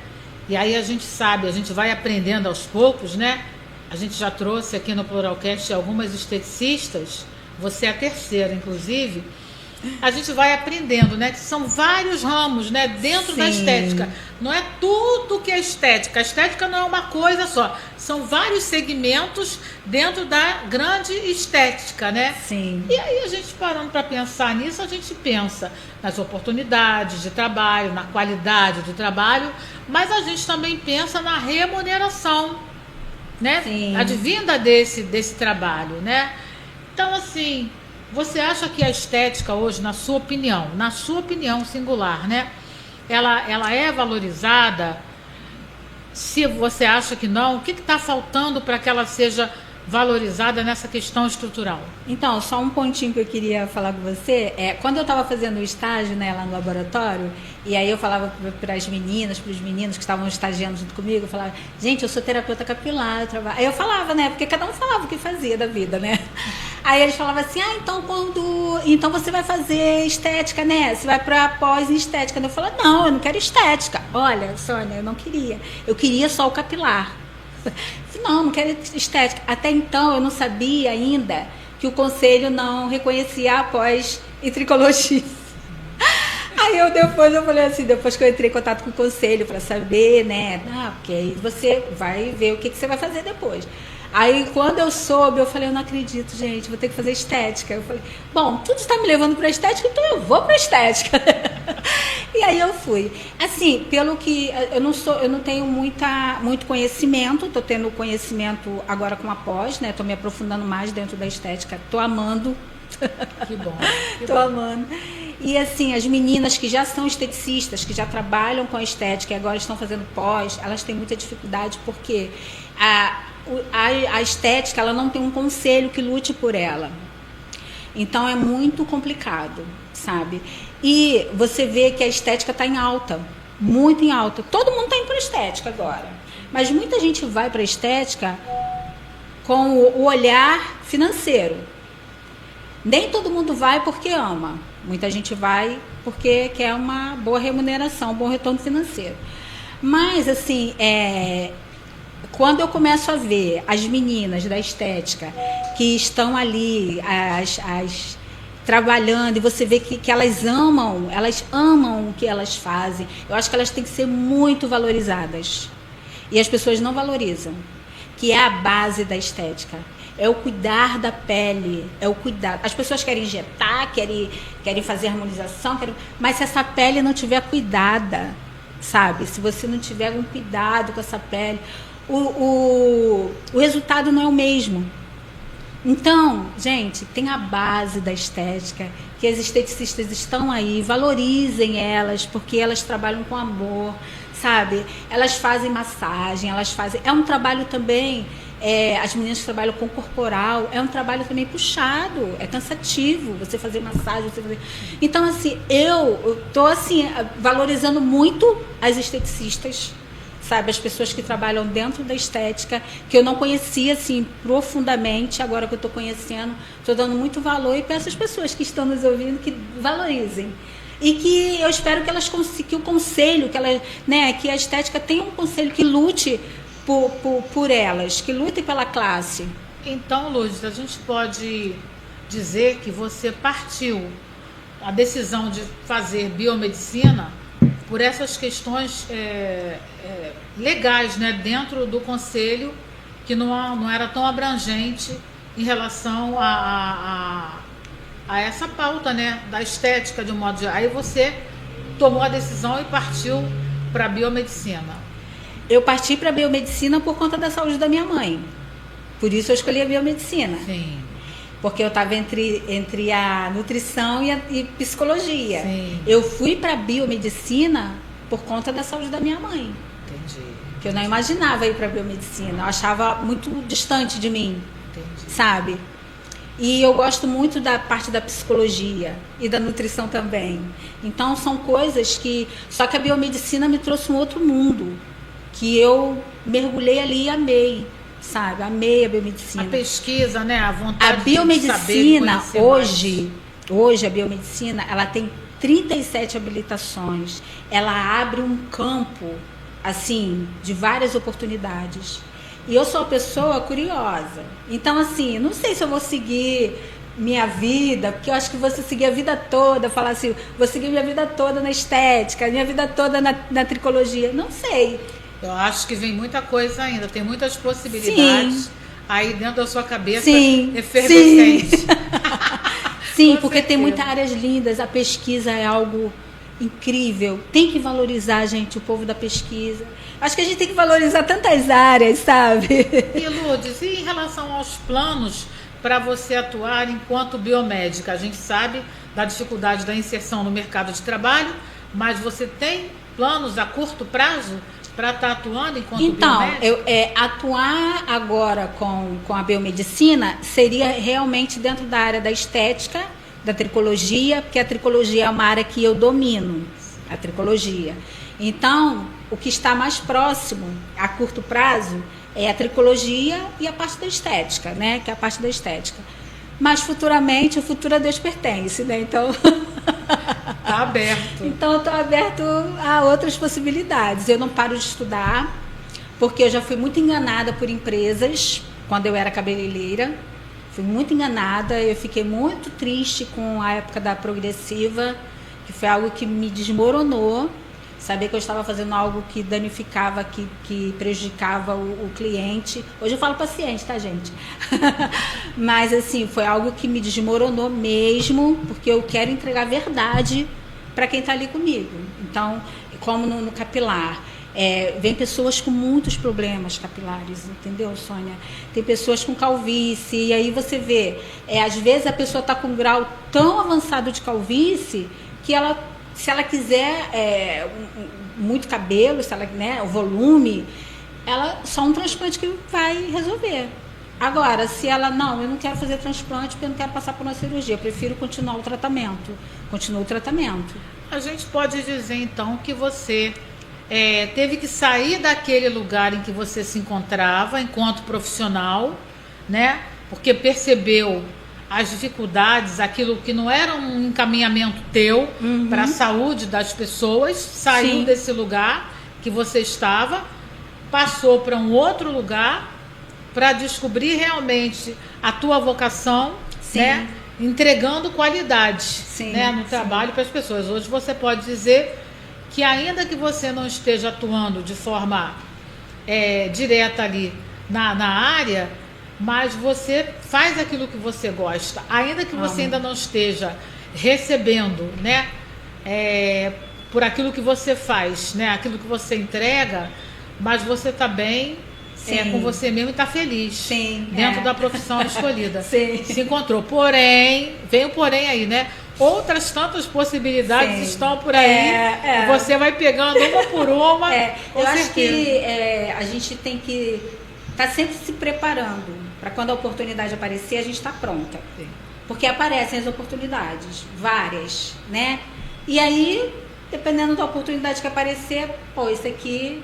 A: E aí a gente sabe, a gente vai aprendendo aos poucos, né? A gente já trouxe aqui no Pluralcast algumas esteticistas, você é a terceira, inclusive. A gente vai aprendendo, né? Que são vários ramos, né? Dentro da estética. Não é tudo que é estética. A estética não é uma coisa só. São vários segmentos dentro da grande estética, né?
B: Sim.
A: E aí a gente parando para pensar nisso, a gente pensa nas oportunidades de trabalho, na qualidade do trabalho, mas a gente também pensa na remuneração, né?
B: Sim.
A: Advinda desse trabalho, né? Então, assim, você acha que a estética hoje, na sua opinião singular, né? Ela é valorizada? Se você acha que não, o que está faltando para que ela seja valorizada nessa questão estrutural?
B: Então, só um pontinho que eu queria falar com você. Quando eu estava fazendo o estágio, né, lá no laboratório, e aí eu falava para as meninas, para os meninos que estavam estagiando junto comigo, eu falava, gente, eu sou terapeuta capilar, eu trabalho. Aí eu falava, né, porque cada um falava o que fazia da vida, né? Aí eles falavam assim, então você vai fazer estética, né? Você vai para pós em estética. Eu falava, não, eu não quero estética. Olha, Sônia, eu não queria. Eu queria só o capilar. Não quero estética. Até então eu não sabia ainda que o conselho não reconhecia a pós em tricologia. Aí depois eu falei assim, depois que eu entrei em contato com o conselho para saber, né? Porque aí você vai ver o que você vai fazer depois. Aí quando eu soube, eu falei, eu não acredito, gente, vou ter que fazer estética. Eu falei, bom, tudo está me levando para estética, então eu vou para estética. E aí eu fui. Assim, pelo que eu não tenho muito conhecimento, estou tendo conhecimento agora com a pós, né? Estou me aprofundando mais dentro da estética, estou amando.
A: Que bom.
B: Estou amando. E assim, as meninas que já são esteticistas, que já trabalham com a estética e agora estão fazendo pós, elas têm muita dificuldade porque a estética, ela não tem um conselho que lute por ela. Então é muito complicado, sabe? E você vê que a estética está em alta, muito em alta. Todo mundo está indo para a estética agora. Mas muita gente vai para a estética com o olhar financeiro. Nem todo mundo vai porque ama. Muita gente vai porque quer uma boa remuneração, um bom retorno financeiro. Mas, assim, quando eu começo a ver as meninas da estética que estão ali, trabalhando, e você vê que elas amam o que elas fazem, eu acho que elas têm que ser muito valorizadas. E as pessoas não valorizam, que é a base da estética. É o cuidar da pele, é o cuidar. As pessoas querem injetar, querem fazer harmonização, mas se essa pele não tiver cuidada, sabe? Se você não tiver um cuidado com essa pele, o resultado não é o mesmo. Então, gente, tem a base da estética, que as esteticistas estão aí, valorizem elas, porque elas trabalham com amor, sabe? Elas fazem massagem, elas fazem... É um trabalho também as meninas que trabalham com corporal, é um trabalho também puxado, é cansativo, você fazer massagem, Então, assim, eu tô, assim, valorizando muito as esteticistas, sabe, as pessoas que trabalham dentro da estética, que eu não conhecia, assim, profundamente, agora que eu estou conhecendo, estou dando muito valor, e peço às pessoas que estão nos ouvindo que valorizem. E que eu espero que elas que o conselho, que a estética tenha um conselho que lute por elas, que lute pela classe.
A: Então, Lourdes, a gente pode dizer que você partiu a decisão de fazer biomedicina por essas questões legais, né, dentro do conselho, que não era tão abrangente em relação a essa pauta, né, da estética de um modo geral. Aí você tomou a decisão e partiu para a biomedicina.
B: Eu parti para a biomedicina por conta da saúde da minha mãe. Por isso eu escolhi a biomedicina.
A: Sim.
B: Porque eu estava entre a nutrição e psicologia.
A: Sim.
B: Eu fui para a biomedicina por conta da saúde da minha mãe.
A: Entendi.
B: Que eu não imaginava ir para a biomedicina. Eu achava muito distante de mim.
A: Entendi.
B: Sabe? E eu gosto muito da parte da psicologia e da nutrição também. Então são coisas que... Só que a biomedicina me trouxe um outro mundo, que eu mergulhei ali e amei, sabe? Amei a biomedicina.
A: A pesquisa, né? A vontade
B: a biomedicina,
A: de saber,
B: hoje a biomedicina, ela tem 37 habilitações. Ela abre um campo, assim, de várias oportunidades. E eu sou uma pessoa curiosa. Então, assim, não sei se eu vou seguir minha vida, porque eu acho que você seguir a vida toda, falar assim, vou seguir minha vida toda na estética, minha vida toda na tricologia. Não sei.
A: Eu acho que vem muita coisa ainda, tem muitas possibilidades. Sim. Aí dentro da sua cabeça,
B: sim,
A: efervescente.
B: Sim, sim porque
A: certeza.
B: Tem muitas áreas lindas, a pesquisa é algo incrível. Tem que valorizar, gente, o povo da pesquisa. Acho que a gente tem que valorizar tantas áreas, sabe?
A: E Lourdes, e em relação aos planos para você atuar enquanto biomédica? A gente sabe da dificuldade da inserção no mercado de trabalho, mas você tem planos a curto prazo para estar atuando enquanto biomédica?
B: Então, atuar agora com a biomedicina seria realmente dentro da área da estética, da tricologia, porque a tricologia é uma área que eu domino, a tricologia. Então, o que está mais próximo, a curto prazo, é a tricologia e a parte da estética, né? Que é a parte da estética. Mas futuramente, o futuro a Deus pertence, né? Então...
A: Está aberto.
B: Então, eu estou aberto a outras possibilidades. Eu não paro de estudar, porque eu já fui muito enganada por empresas, quando eu era cabeleireira. Fui muito enganada, eu fiquei muito triste com a época da progressiva, que foi algo que me desmoronou. Saber que eu estava fazendo algo que danificava, que prejudicava o cliente. Hoje eu falo paciente, tá, gente? Mas, assim, foi algo que me desmoronou mesmo, porque eu quero entregar verdade para quem está ali comigo. Então, como no capilar, vem pessoas com muitos problemas capilares, entendeu, Sônia? Tem pessoas com calvície, e aí você vê, às vezes a pessoa está com um grau tão avançado de calvície que ela... Se ela quiser muito cabelo, se ela, né, o volume, só um transplante que vai resolver. Agora, se ela, não, eu não quero fazer transplante porque eu não quero passar por uma cirurgia, eu prefiro continuar o tratamento. Continua o tratamento.
A: A gente pode dizer, então, que você teve que sair daquele lugar em que você se encontrava enquanto profissional, né? Porque percebeu as dificuldades, aquilo que não era um encaminhamento teu para a saúde das pessoas, saiu Sim. desse lugar que você estava, passou para um outro lugar para descobrir realmente a tua vocação,
B: Sim.
A: né? Entregando qualidade
B: Sim.
A: né? no trabalho para as pessoas. Hoje você pode dizer que ainda que você não esteja atuando de forma direta ali na área, mas você faz aquilo que você gosta, ainda que você ainda não esteja recebendo, né, por aquilo que você faz, né, aquilo que você entrega, mas você está bem com você mesmo e está feliz
B: Sim,
A: dentro da profissão escolhida.
B: Sim.
A: Se encontrou. Porém, vem o porém aí, né? Outras tantas possibilidades Sim. estão por aí. E você vai pegando uma por uma.
B: Eu acho que a gente tem que tá sempre se preparando para quando a oportunidade aparecer, a gente está pronta.
A: Sim.
B: Porque aparecem as oportunidades, várias, né? E aí, dependendo da oportunidade que aparecer, pô, isso aqui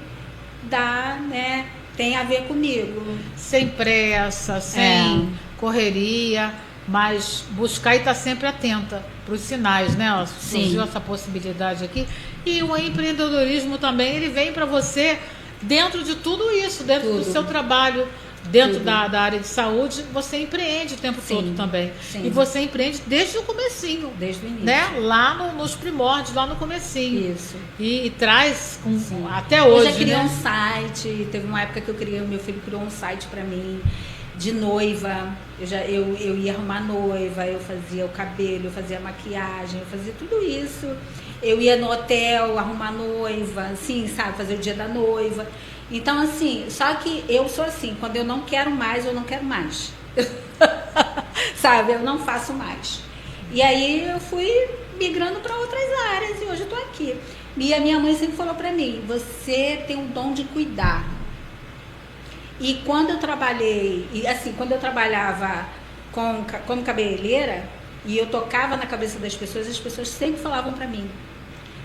B: dá, né? Tem a ver comigo.
A: Sem pressa, sem correria, mas buscar e estar sempre atenta para os sinais, né? Ó, surgiu essa possibilidade aqui. E o empreendedorismo também, ele vem para você dentro de tudo isso, dentro do seu trabalho, dentro da área de saúde, você empreende o tempo todo também.
B: Sim.
A: E você empreende desde o comecinho.
B: Desde o início.
A: Né? Lá nos primórdios, lá no comecinho.
B: Isso.
A: E traz até hoje.
B: Eu já criei
A: né?
B: um site, teve uma época que eu criei, meu filho criou um site para mim de noiva. Eu ia arrumar noiva, eu fazia o cabelo, eu fazia a maquiagem, eu fazia tudo isso. Eu ia no hotel arrumar noiva, assim, sabe, fazer o dia da noiva. Então, assim, só que eu sou assim, quando eu não quero mais, eu não quero mais. Sabe, eu não faço mais. E aí eu fui migrando para outras áreas e hoje eu tô aqui. E a minha mãe sempre falou para mim, você tem um dom de cuidar. E quando eu trabalhei, e assim, quando eu trabalhava como cabeleireira, e eu tocava na cabeça das pessoas, as pessoas sempre falavam para mim,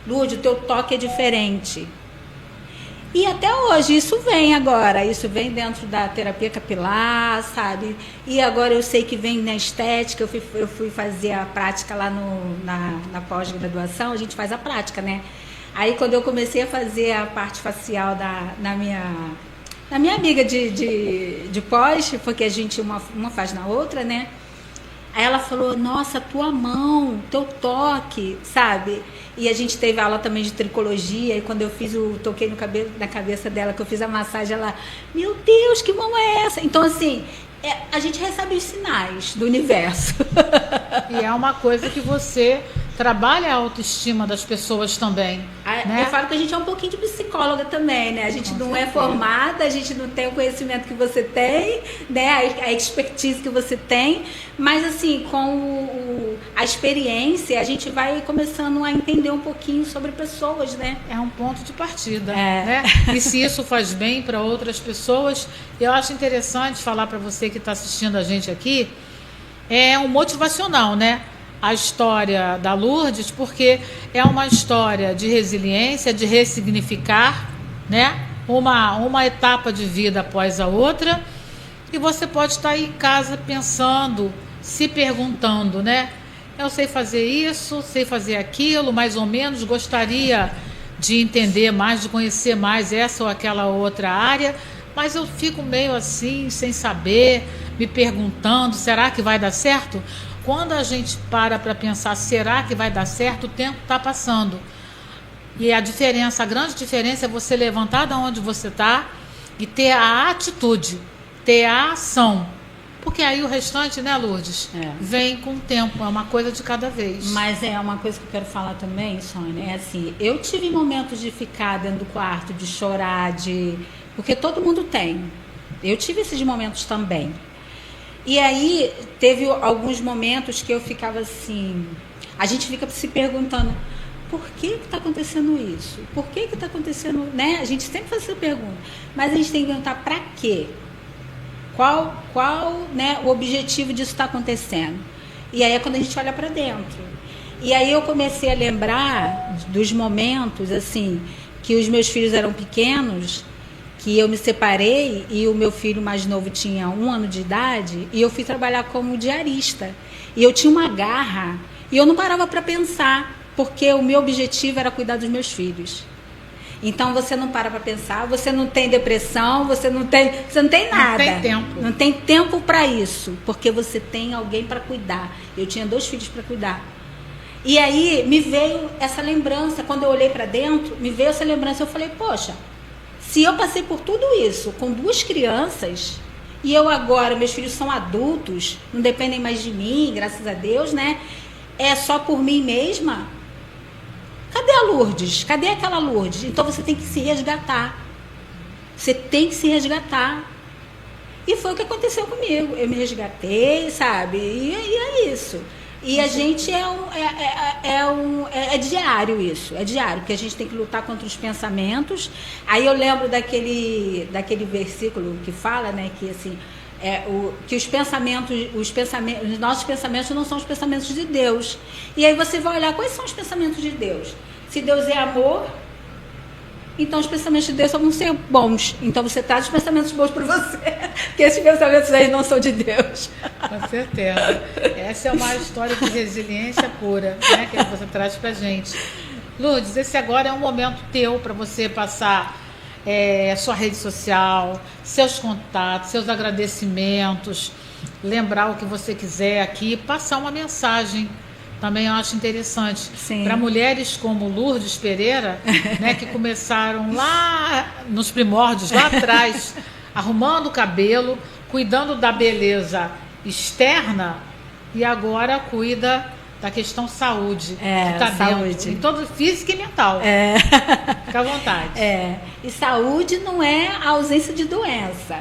B: Lourdes, o teu toque é diferente. E até hoje, isso vem dentro da terapia capilar, sabe? E agora eu sei que vem na estética, eu fui fazer a prática lá na pós-graduação, a gente faz a prática, né? Aí quando eu comecei a fazer a parte facial na minha amiga de pós, porque a gente uma faz na outra, né? Aí ela falou, nossa, tua mão, teu toque, sabe? E a gente teve aula também de tricologia, e quando eu toquei na cabeça dela, que eu fiz a massagem, ela, meu Deus, que mão é essa? Então, assim, a gente recebe os sinais do universo.
A: E é uma coisa que você trabalha a autoestima das pessoas também. Né?
B: Eu falo que a gente é um pouquinho de psicóloga também, né? A gente não é formada, a gente não tem o conhecimento que você tem, né? A expertise que você tem, mas assim, com a experiência, a gente vai começando a entender um pouquinho sobre pessoas, né?
A: É um ponto de partida, né? E se isso faz bem para outras pessoas, eu acho interessante falar para você que está assistindo a gente aqui, é um motivacional, né? A história da Lourdes, porque é uma história de resiliência, de ressignificar, né? Uma etapa de vida após a outra, e você pode estar aí em casa pensando, se perguntando, né? Eu sei fazer isso, sei fazer aquilo, mais ou menos, gostaria de entender mais, de conhecer mais essa ou aquela outra área, mas eu fico meio assim, sem saber, me perguntando, será que vai dar certo? Quando a gente para pensar, será que vai dar certo, o tempo está passando. E a grande diferença é você levantar da onde você está e ter a atitude, ter a ação. Porque aí o restante, né, Lourdes, vem com o tempo, é uma coisa de cada vez.
B: Mas é uma coisa que eu quero falar também, Sônia, é assim, eu tive momentos de ficar dentro do quarto, de chorar, porque todo mundo tem. Eu tive esses momentos também. E aí, teve alguns momentos que eu ficava assim, a gente fica se perguntando, por que está acontecendo isso? Por que está acontecendo, né? A gente sempre faz essa pergunta, mas a gente tem que perguntar para quê? Qual, né, o objetivo disso está acontecendo? E aí é quando a gente olha para dentro. E aí eu comecei a lembrar dos momentos, assim, que os meus filhos eram pequenos, que eu me separei e o meu filho mais novo tinha 1 ano de idade e eu fui trabalhar como diarista. E eu tinha uma garra e eu não parava para pensar, porque o meu objetivo era cuidar dos meus filhos. Então você não para pensar, você não tem depressão, você não tem nada.
A: Não tem tempo.
B: Não tem tempo para isso, porque você tem alguém para cuidar. Eu tinha 2 filhos para cuidar. E aí me veio essa lembrança, quando eu olhei para dentro, me veio essa lembrança, eu falei, poxa, se eu passei por tudo isso com 2 crianças e eu agora, meus filhos são adultos, não dependem mais de mim, graças a Deus, né? É só por mim mesma. Cadê a Lourdes? Cadê aquela Lourdes? Então você tem que se resgatar. Você tem que se resgatar. E foi o que aconteceu comigo. Eu me resgatei, sabe? E é isso. E a gente é diário isso, é diário, porque a gente tem que lutar contra os pensamentos. Aí eu lembro daquele versículo que fala, né, que assim, que os nossos pensamentos não são os pensamentos de Deus. E aí você vai olhar quais são os pensamentos de Deus. Se Deus é amor, então os pensamentos de Deus só vão ser bons. Então você traz os pensamentos bons para você, porque esses pensamentos aí não são de Deus.
A: Com certeza. Essa é uma história de resiliência pura, né, que você traz para gente. Lourdes, esse agora é um momento teu para você passar sua rede social, seus contatos, seus agradecimentos, lembrar o que você quiser aqui, passar uma mensagem. Também eu acho interessante para mulheres como Lourdes Pereira, né, que começaram lá nos primórdios, lá atrás, arrumando o cabelo, cuidando da beleza externa e agora cuida da questão saúde, que está dentro, em todo física e mental. Fica à vontade.
B: E saúde não é a ausência de doença.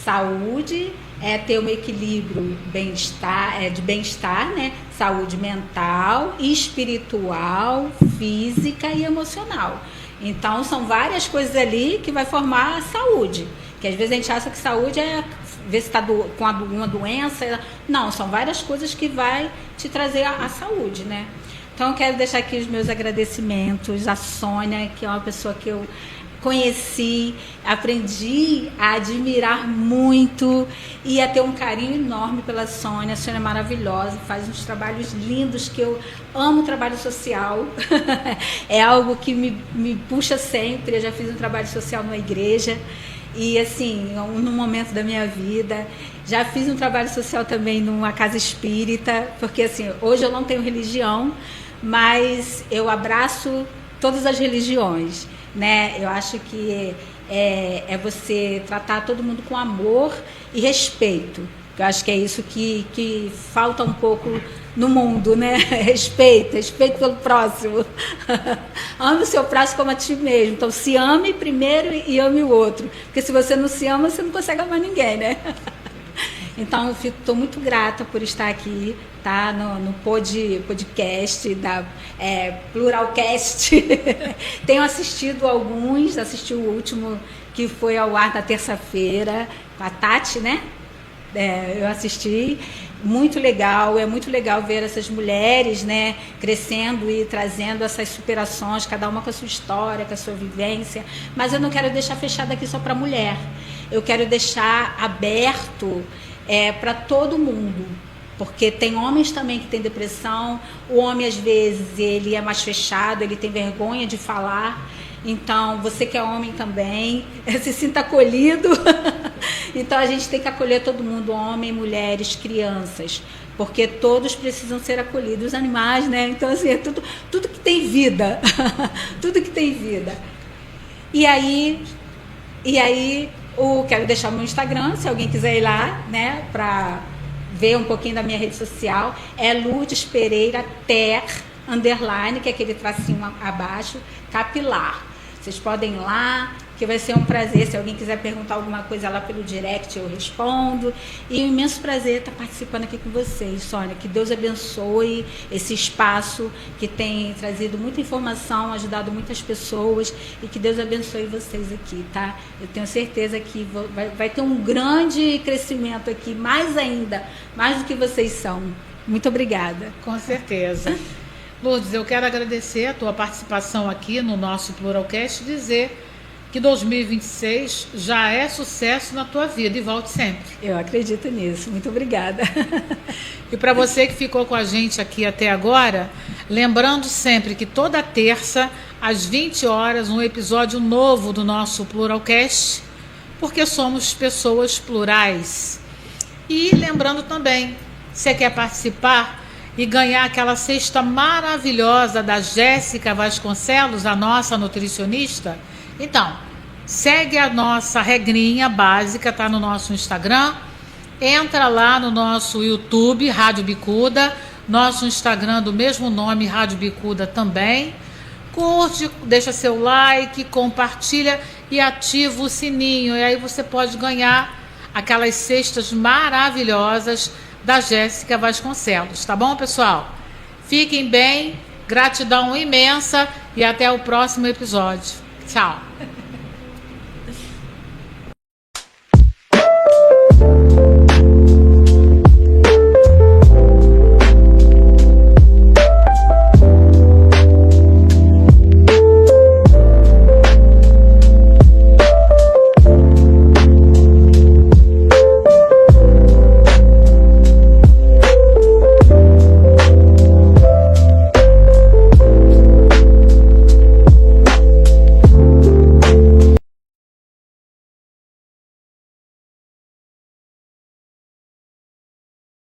B: Saúde é ter um equilíbrio de bem-estar, né? Saúde mental, espiritual, física e emocional. Então, são várias coisas ali que vai formar a saúde. Que às vezes a gente acha que saúde é ver se está com alguma doença. Não, são várias coisas que vai te trazer a saúde, né? Então, eu quero deixar aqui os meus agradecimentos à Sônia, que é uma pessoa que eu conheci, aprendi a admirar muito e a ter um carinho enorme pela Sônia. A Sônia é maravilhosa, faz uns trabalhos lindos, que eu amo o trabalho social. É algo que me puxa sempre. Eu já fiz um trabalho social numa igreja e, assim, num momento da minha vida. Já fiz um trabalho social também numa casa espírita, porque, assim, hoje eu não tenho religião, mas eu abraço todas as religiões, né? Eu acho que é você tratar todo mundo com amor e respeito. Eu acho que é isso que falta um pouco no mundo, né? Respeito pelo próximo. Ame o seu próximo como a ti mesmo. Então, se ame primeiro e ame o outro. Porque se você não se ama, você não consegue amar ninguém, né? Então, eu estou muito grata por estar aqui, tá? No podcast da Pluralcast. Tenho assistido alguns, assisti o último que foi ao ar na terça-feira, com a Tati, né? Eu assisti, muito legal, é muito legal ver essas mulheres, né, crescendo e trazendo essas superações, cada uma com a sua história, com a sua vivência, mas eu não quero deixar fechado aqui só para mulher, eu quero deixar aberto para todo mundo, porque tem homens também que têm depressão, o homem às vezes ele é mais fechado, ele tem vergonha de falar. Então, você que é homem também, se sinta acolhido. Então, a gente tem que acolher todo mundo, homem, mulheres, crianças, porque todos precisam ser acolhidos, os animais, né? Então, assim, é tudo que tem vida, tudo que tem vida. E aí quero deixar o meu Instagram, se alguém quiser ir lá, né, para ver um pouquinho da minha rede social, é Lourdes Pereira Ter, _, que é aquele tracinho abaixo, capilar. Vocês podem ir lá, que vai ser um prazer. Se alguém quiser perguntar alguma coisa lá pelo direct, eu respondo. E é um imenso prazer estar participando aqui com vocês, Sônia. Que Deus abençoe esse espaço que tem trazido muita informação, ajudado muitas pessoas. E que Deus abençoe vocês aqui, tá? Eu tenho certeza que vai ter um grande crescimento aqui, mais ainda, mais do que vocês são. Muito obrigada.
A: Com certeza. Lourdes, eu quero agradecer a tua participação aqui no nosso Pluralcast e dizer que 2026 já é sucesso na tua vida e volte sempre.
B: Eu acredito nisso. Muito obrigada.
A: E para você que ficou com a gente aqui até agora, lembrando sempre que toda terça, às 20 horas, um episódio novo do nosso Pluralcast, porque somos pessoas plurais. E lembrando também, você quer participar e ganhar aquela cesta maravilhosa da Jéssica Vasconcelos, a nossa nutricionista? Então, segue a nossa regrinha básica, tá no nosso Instagram, entra lá no nosso YouTube, Rádio Bicuda, nosso Instagram do mesmo nome, Rádio Bicuda também, curte, deixa seu like, compartilha e ativa o sininho, e aí você pode ganhar aquelas cestas maravilhosas da Jéssica Vasconcelos. Tá bom, pessoal? Fiquem bem, gratidão imensa e até o próximo episódio. Tchau!